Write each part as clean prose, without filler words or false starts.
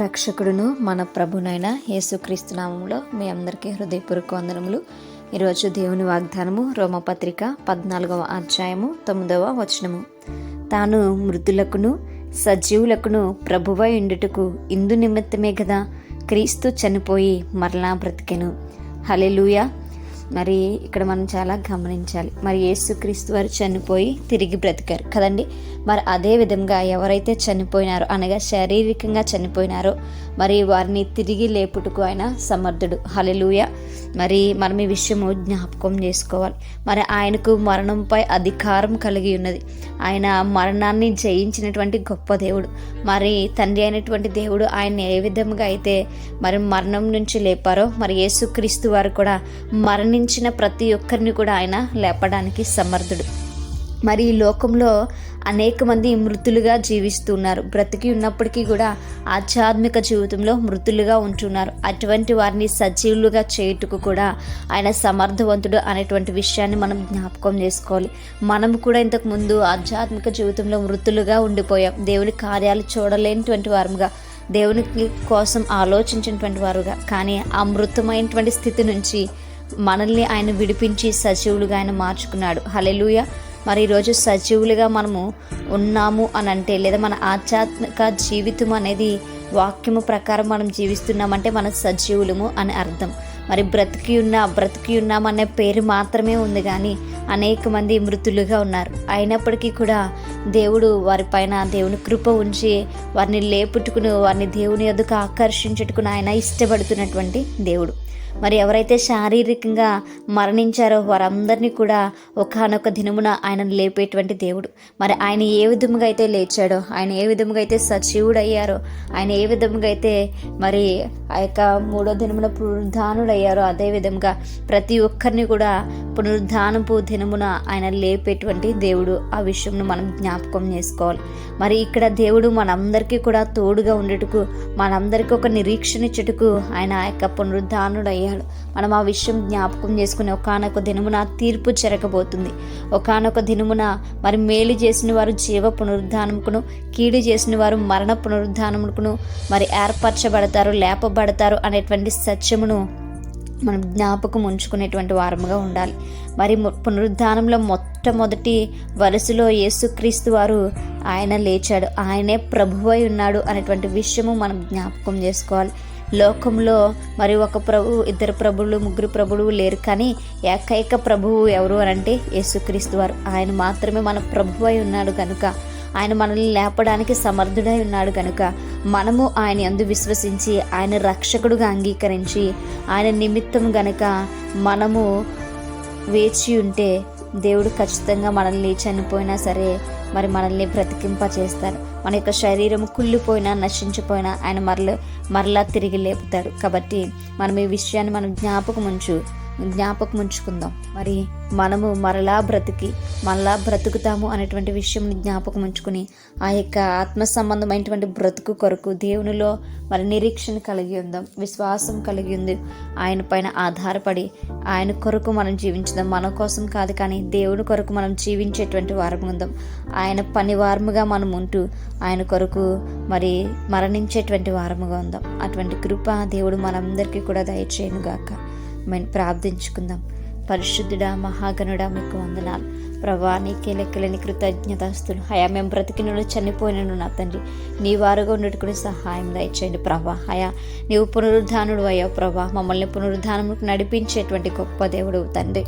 రక్షకుడును మన ప్రభునైన యేసుక్రీస్తు నామములో మీ అందరికీ హృదయపూర్వక వందనములు. ఈరోజు దేవుని వాగ్దానము రోమపత్రిక 14వ అధ్యాయము 9వ వచనము. తాను మృతులకును సజీవులకును ప్రభువై ఉండుటకు ఇందు నిమిత్తమే కదా క్రీస్తు చనిపోయి మరలా బ్రతికెను. హల్లెలూయా. మరి ఇక్కడ మనం చాలా గమనించాలి. మరి యేసుక్రీస్తు వారు చనిపోయి తిరిగి బ్రతికారు కదండి. మరి అదే విధంగా ఎవరైతే చనిపోయినారో అనగా శారీరకంగా చనిపోయినారో మరి వారిని తిరిగి లేపుటకు ఆయన సమర్థుడు. హల్లెలూయా. మరి మనం ఈ విషయము జ్ఞాపకం చేసుకోవాలి. మరి ఆయనకు మరణంపై అధికారం కలిగి ఉన్నది. ఆయన మరణాన్ని జయించినటువంటి గొప్ప దేవుడు. మరి తండ్రి అయినటువంటి దేవుడు ఆయన ఏ విధంగా అయితే మరి మరణం నుంచి లేపారో మరి యేసుక్రీస్తు వారు కూడా మరణించిన ప్రతి ఒక్కరిని కూడా ఆయన లేపడానికి సమర్థుడు. మరి ఈ లోకంలో అనేక మంది మృతులుగా జీవిస్తున్నారు. బ్రతికి ఉన్నప్పటికీ కూడా ఆధ్యాత్మిక జీవితంలో మృతులుగా ఉంటున్నారు. అటువంటి వారిని సజీవులుగా చేయుటకు కూడా ఆయన సమర్థవంతుడు అనేటువంటి విషయాన్ని మనం జ్ఞాపకం చేసుకోవాలి. మనం కూడా ఇంతకు ముందు ఆధ్యాత్మిక జీవితంలో మృతులుగా ఉండిపోయాం. దేవుని కార్యాలు చూడలేనటువంటి వారుగా, దేవునికి కోసం ఆలోచించినటువంటి వారుగా. కానీ ఆ మృతమైనటువంటి స్థితి నుంచి మనల్ని ఆయన విడిపించి సజీవులుగా ఆయన మార్చుకున్నాడు. హల్లెలూయా. మరి ఈరోజు సజీవులుగా మనము ఉన్నాము అని అంటే, లేదా మన ఆధ్యాత్మిక జీవితం అనేది వాక్యము ప్రకారం మనం జీవిస్తున్నామంటే మన సజీవులము అని అర్థం. మరి బ్రతికి ఉన్నామనే పేరు మాత్రమే ఉంది, కానీ అనేక మంది మృతులుగా ఉన్నారు. అయినప్పటికీ కూడా దేవుడు వారిపైన దేవుని కృప ఉంచి వారిని లేపుట్టుకుని వారిని దేవుని ఎదుకు ఆకర్షించుటకుని ఆయన ఇష్టపడుతున్నటువంటి దేవుడు. మరి ఎవరైతే శారీరకంగా మరణించారో వారందరినీ కూడా ఒకానొక దినమున ఆయన లేపేటువంటి దేవుడు. మరి ఆయన ఏ విధముగా అయితే లేచాడో, ఆయన ఏ విధముగా అయితే సజీవుడు అయ్యారో, ఆయన ఏ విధముగా అయితే మరి ఆ యొక్క 3వ దినమున పునరుద్ధానుడయ్యారో, అదే విధంగా ప్రతి ఒక్కరిని కూడా పునరుద్ధానపు దినమున ఆయన లేపేటువంటి దేవుడు. ఆ విషయంను మనం జ్ఞాపకం చేసుకోవాలి. మరి ఇక్కడ దేవుడు మనందరికీ కూడా తోడుగా ఉండేటకు, మనందరికీ ఒక నిరీక్షణ ఇచ్చుటకు ఆయన ఆ యొక్క పునరుద్ధానుడు అయ్యాడు. మనం ఆ విషయం జ్ఞాపకం చేసుకుని ఒకానొక దినమున తీర్పు జరగబోతుంది. ఒకానొక దినమున మరి మేలు చేసిన వారు జీవ పునరుద్ధానముకును, కీడు చేసిన వారు మరణ పునరుద్ధానముకును మరి ఏర్పరచబడతారు, లేపబడతారు అనేటువంటి సత్యమును మనం జ్ఞాపకం ఉంచుకునేటువంటి వారముగా ఉండాలి. మరి పునరుద్ధానంలో మొట్టమొదటి వరుసలో యేసుక్రీస్తు వారు ఆయన లేచాడు, ఆయనే ప్రభువై ఉన్నాడు అనేటువంటి విషయము మనం జ్ఞాపకం చేసుకోవాలి. లోకంలో మరి ఒక ప్రభువు, ఇద్దరు ప్రభువులు, ముగ్గురు ప్రభువులు లేరు, కానీ ఏకైక ప్రభువు ఎవరు అని అంటే యేసుక్రీస్తు వారు. ఆయన మాత్రమే మన ప్రభువై ఉన్నాడు కనుక, ఆయన మనల్ని లేపడానికి సమర్థుడై ఉన్నాడు కనుక మనము ఆయన యందు విశ్వసించి ఆయన రక్షకుడుగా అంగీకరించి ఆయన నిమిత్తం గనుక మనము వేచి ఉంటే దేవుడు ఖచ్చితంగా మనల్ని చనిపోయినా సరే మరి మనల్ని బ్రతికింప చేస్తారు. మన యొక్క శరీరం కుళ్ళిపోయినా నశించిపోయినా ఆయన మరలా తిరిగి లేపుతాడు. కాబట్టి మనం ఈ విషయాన్ని మనం జ్ఞాపకం ఉంచుకుందాం. మరి మనము మరలా బ్రతుకుతాము అనేటువంటి విషయం జ్ఞాపకం ఉంచుకుని ఆ యొక్క ఆత్మ సంబంధమైనటువంటి బ్రతుకు కొరకు దేవునిలో మరి నిరీక్షణ కలిగి ఉందాం, విశ్వాసం కలిగి ఉంది. ఆయన పైన ఆధారపడి ఆయన కొరకు మనం జీవించుదాం. మన కోసం కాదు, కానీ దేవుని కొరకు మనం జీవించేటువంటి వారం ఉందాం. ఆయన పని వారముగా మనం ఉంటూ ఆయన కొరకు మరి మరణించేటువంటి వారముగా ఉందాం. అటువంటి కృప దేవుడు మనందరికీ కూడా దయచేయునుగాక. మేము ప్రార్థించుకుందాం. పరిశుద్ధుడా, మహాగణుడా, మీకు వందనాలు ప్రభా. నీకే లెక్కలేని కృతజ్ఞతాస్తులు. అయా, మేము బ్రతికినను చనిపోయినను నా తండ్రి నీ వారుగా ఉండేటుకుని సహాయం దయచేయండి ప్రభా. అయా, నీవు పునరుద్ధానుడు అయ్యావు ప్రభా. మమ్మల్ని పునరుద్ధానముకు నడిపించేటువంటి గొప్ప దేవుడు తండ్రి.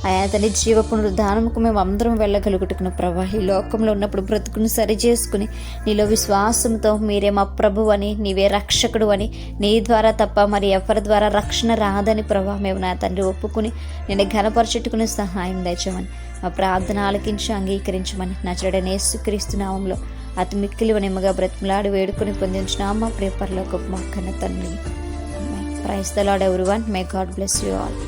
అయా తండ్రి, జీవ పునరుద్ధానముకు మేము అందరం వెళ్ళగలుగుటుకున్నాం ప్రభా. ఈ లోకంలో ఉన్నప్పుడు బ్రతుకుని సరి చేసుకుని నీలో విశ్వాసంతో మీరే మా ప్రభు అని, నీవే రక్షకుడు అని, నీ ద్వారా తప్ప మరి ఎవరి ద్వారా రక్షణ రాదని ప్రభా మేము నా తండ్రి ఒప్పుకుని నేను ఘనపరచుకుని సహాయం దయచేయమని, మా ప్రార్థన ఆలకించి అంగీకరించమని నజరేయుడైన యేసుక్రీస్తు నామములో అతి మిక్కిలి నెమ్మగా బ్రతిమలాడి వేడుకొని పొందించిన మా ప్రియ పరలోకపు మా కన్న తండ్రి. Praise the Lord everyone. May God bless you all.